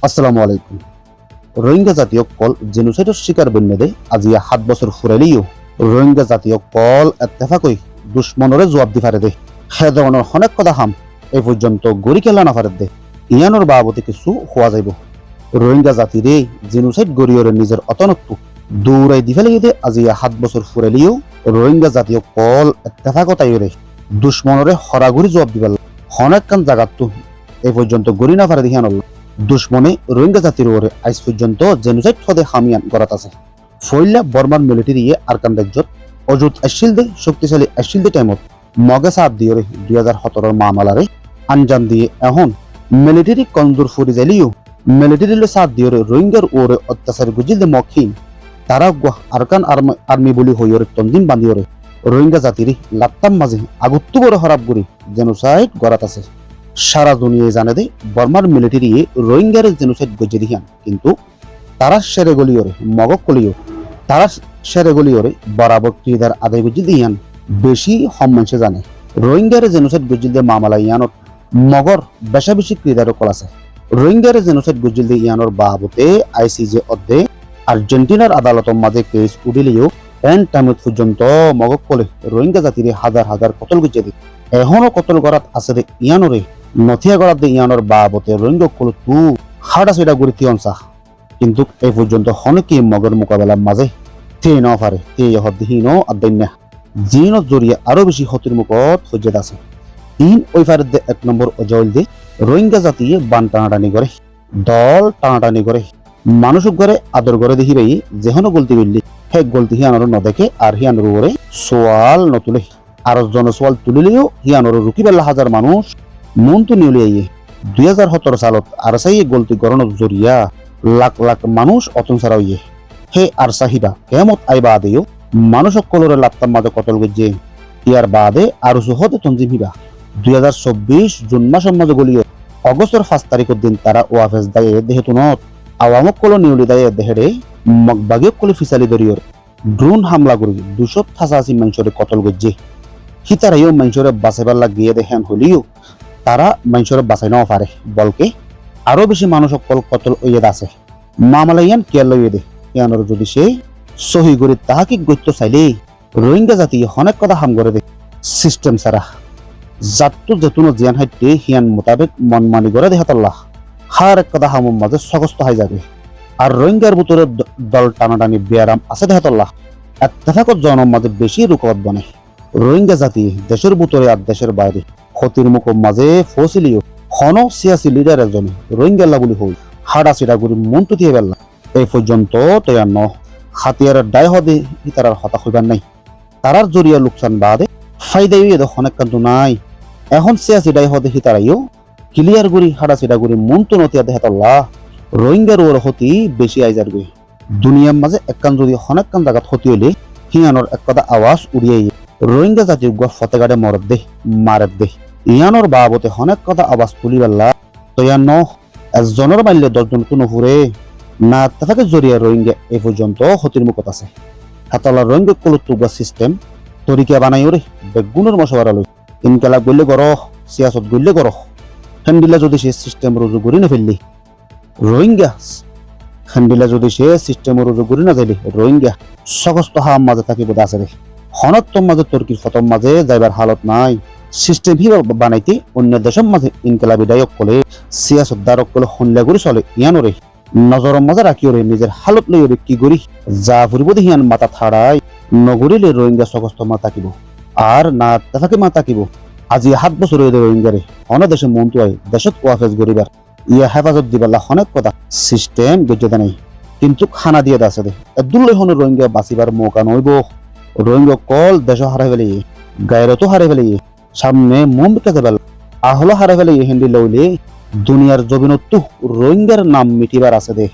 আসসালামু আলাইকুম। রোহিঙ্গা জাতীয় কল জেনোসাইডের শিকার বন্যদে আজি 7 বছর ফুরাইলেও রোহিঙ্গা জাতীয় কল এত্তেফাকই দুশ্মনরে জবাব দি পারে দে। সে ধরনের অনেক কথা হাম এই পর্যন্ত গড়ি খেলা না পারে দে। ইয়ানোর বাবতে কিছু হওয়া যাইব। রোহিঙ্গা জাতিরে জেনোসাইড গড়িয়রে নিজের অতনত্ব দৌড়াই দি ফেলে দে। আজি 7 বছর ফুরাইলেও রোহিঙ্গা জাতীয় কল এত্তেফাকতাইরে দুশ্মনরে হরাঘুরি জবাব দিবার অনেক কান জাগাত এই পর্যন্ত গড়ি না পারে দেখিয়ান দুশ্মনে রোহিঙ্গা জাতির ওরে আজ পর্যন্ত জেনোসাইড হদে হামিয়ান গড়াত আছে। ফইলা বর্মার মিলিটারি আরকান রাজ্যত অযুত আসিল দে শক্তিশালী আসিল দে টাইমত মগে সাথ দিয়ে 2017 মামলারে আঞ্জাম দিয়ে এখন মিলিটারি কন্দুর ফুরি যাইলিও মিলিটারিলে সাথ দিয়ে রোহিঙ্গার ওরে অত্যাচার গুজিল দে মক্ষিন তারা আরকান আর্মি বলি হইরে তঞ্জিম বান্ধিওরে রোহিঙ্গা জাতির লাত্তাম মাঝে আগুত্তু বড় হরাব গুরি জেনোসাইড গড়াত আছে। সারা দুনিয়ায় জানে দে বর্মার মিলিটারি রোহিঙ্গার জেনোসাইড গজে দিহান কিন্তু তারা সেরে গলিওরে মগক কলিও তারা সেরে গলিওরে বরাবর ক্রিদার আদায় গজি দিহান বেশি হম মানুষে জানে রোহিঙ্গার জেনোসাইড গজিল দে মামলা ইয়ানোর মগর বেশা বেশি ক্রিদার কল আছে। রোহিঙ্গার জেনোসাইড গজিল দে ইয়ানোর বাবতে আইসিজে অধ্যে আর্জেন্টিনার আদালতের মাঝে কেস উঠিলেও এন টাইমত পর্যন্ত মগক কলে রোহিঙ্গা জাতির হাজার হাজার কতল গজে দি এখনো কতল করাত আছে দে ইয়ানোরে নথিয়া গড়াত দে ইয়ানোর বাবতে রোহিঙ্গা কলো তু হাড়া সেটা গড়ি তিয়নসা কিন্তু এই পর্যন্ত অনেকে মগের মোকাবেলার মাঝে তে ন পারে তে হদ্দিহীন আদান্য জিন জড়িয়ে আরো বেশি হতির মুখত সজ্জাত আছে। ওই ফারের দে 1 নম্বর অজল দে রোহিঙ্গা জাতি বান টানাটানি করে দল টানাটানি করে মানুষ ঘরে আদর করে দেখি ভাই যেহনো গলতি করলি হে গলতি হিয়ানোর নদেখে আর হিয়ানোর উপরে সোয়াল নতুলে আর জন সোয়াল তুলিলেও হিয়ানোর রুকি বেলা হাজার মানুষ মন তো নিউলি আইয়ে 2017 সালত আর সাই গলতি গরণত জরিয়া লাখ লাখ মানুষ অতন ছাড়া হইয়ে হে আর সাহিবা কেমত আইবা আদেও মানুষ সকলরে লাত্তার মাঝে কতল গজে ইয়ার বাদে আর হতে তঞ্জিম হিবা 2024 জুন মাসের মাঝে গলিয়ে অগস্টের 5 তারিখের দিন তারা ওয়াফেস দায়ে দেহেতু নত আওয়ামক কল নিউলি দায়ে দেহেরে মগবাগিয়ক কলে ফিসালি দরিয়র ড্রোন হামলা করি 288 মানুষরে কতল গজে হিতারাইও মানুষরে বাঁচাইবার লাগিয়ে দেখেন হলিও তারা মানুষরে বাঁচাই নাও পারে বলকে আরো বেশি মানুষ সকল কতল ওয়েদ আছে মামলা ইয়ান কেয়ার লইয়ে দে ইয়ানোর যদি সে সহি করে তাহাকে গত্য চাইলে রোহিঙ্গা জাতি অনেক কথা হাম করে দে সিস্টেম সারা জাতটো যেতুনো জিয়ান হাইতে হিয়ান মোতাবেক মন মানি করে দেহাতাল্লাহ হার এক কথা হামুর মাঝে সকস্ত হাই যাবে আর রোহিঙ্গার ভিতরে দল টানাটানি বেয়ারাম আছে দেহাতাল্লাহ এত্তেফাকত জনের মাঝে বেশি রুকত বনে রোহিঙ্গা জাতি দেশের ভিতরে আর দেশের বাইরে ক্ষতির মুখের মাঝে ফসিলিও হন সিয়াসি লিডার এজনে রোহিঙ্গাল্লা বলি হই হাড়া সিডা গুড়ি মনটু দিয়ে বেললা এই পর্যন্ত তৈয়ার ন হাতিয়ারের দায় হদে তারার হতাশ হইবার নাই তারার জরিয়া লোকসান বাদে ফাইদাই এদ অনেক কান্ত নাই এখন সিয়াসি দায় হদে হিতারাইও ক্লিয়ার গুড়ি হাড়া সিডা গুড়ি মনটু নতিয়া দেহাতাল্লাহ রোহিঙ্গার ওর হতি বেশি আইজার গুই দুনিয়ার মাঝে একখান যদি অনেক কান জায়গাত হতি হইলে হিয়ানোর এক কথা আওয়াজ উড়িয়াই রোহিঙ্গা জাতির গুয়া ফতেগাড়ে মরদ দে মারেদ দে ইয়ানোর বাবতে অনেক কথা আওয়াজ তুলিবাল্লা তৈয়ার ন একজনের মাইলে 10 জন কোনো হুরে না তাকে জরিয়া রোহিঙ্গা এই পর্যন্ত হতির মুখত আছে হাতালা রোহিঙ্গা কলুতুগা সিস্টেম তরিকা বানাই ওরে বেগুনের মশওয়ারা লই ইনকালা গল্লে গর সিয়াসত গল্লে গর হেন্ডিলা যদি সে সিস্টেম রুজু করি না ফেললি রোহিঙ্গা হেন্ডিলা যদি সে সিস্টেম রুজু করি না যাইলি রোহিঙ্গা সকস্ত হাম মাঝে থাকিব আছে রে হনত্তম মাঝে তুর্কির ফতম মাঝে যাইবার হালত নাই সিস্টেম হি বানাইতে অন্য দেশের মাঝে ইনকালাবি দায়ক কলে সিয়াসত দারক কলে হনলা করে চলে ইয়ানোরে নজরের মাঝে রাখিওরে নিজের হালত লইরে কি করি যা ফুরিব দেহিয়ান মাথা থাড়াই নগরিলে রোহিঙ্গা সকস্ত মা থাকিব আর না তাকে মা থাকিব আজি 7 বছর হয়ে রোহিঙ্গারে অন্য দেশে মন্ত্রী হয় দেশত ওয়াফেজ গরিবার ইয়া হেফাজত দিবাল্লা অনেক কথা সিস্টেম গজ্জে নাই কিন্তু খানা দিয়ে আছে দে দুল্লাই হন রোহিঙ্গা বাঁচিবার মৌকা নইব রোহিঙ্গা কল দেশ হারাই ফেলে গায়রতো হারাই ফেলে সামনে মুম বিকাতে বেল আহলো হারাই ফেলে হিন্দি লইলে দুনিয়ার জমিনতো রোহিঙ্গার নাম মিটিবার আছে দে।